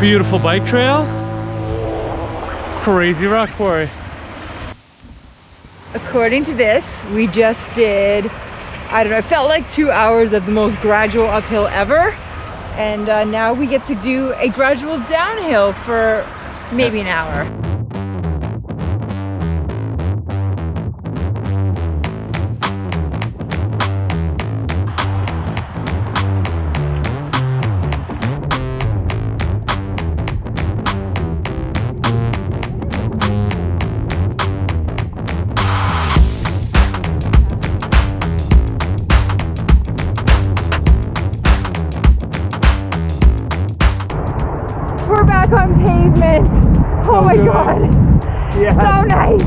Beautiful bike trail. Crazy rock quarry. According to this, we just did, I don't know, it felt like 2 hours of the most gradual uphill ever. And now we get to do a gradual downhill for maybe an hour. We're back on pavement. Oh my god. Yeah. So nice.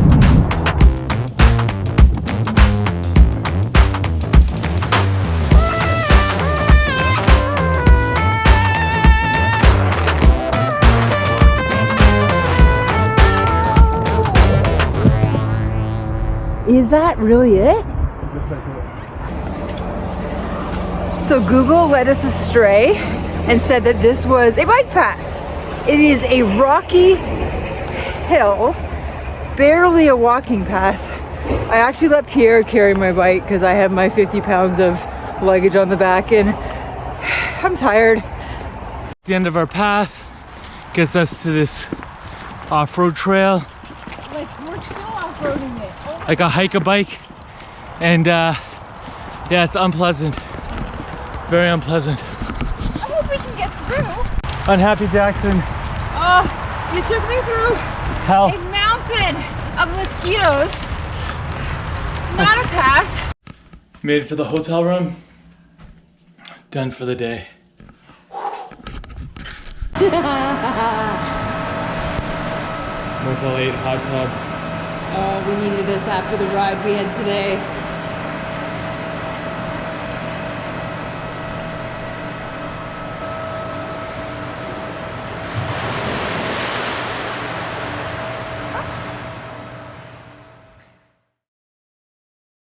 Is that really it? So Google led us astray and said that this was a bike path. It is a rocky hill, barely a walking path. I actually let Pierre carry my bike because I have my 50 pounds of luggage on the back and I'm tired. The end of our path gets us to this off-road trail. Like, we're still off-roading it. Oh, like a hike a bike. And yeah, it's unpleasant. Very unpleasant. I hope we can get through. Unhappy Jackson. Oh, you took me through Hell. a mountain of mosquitoes. Not a path. Made it to the hotel room. Done for the day. Motel 8 hot tub. Oh, we needed this after the ride we had today.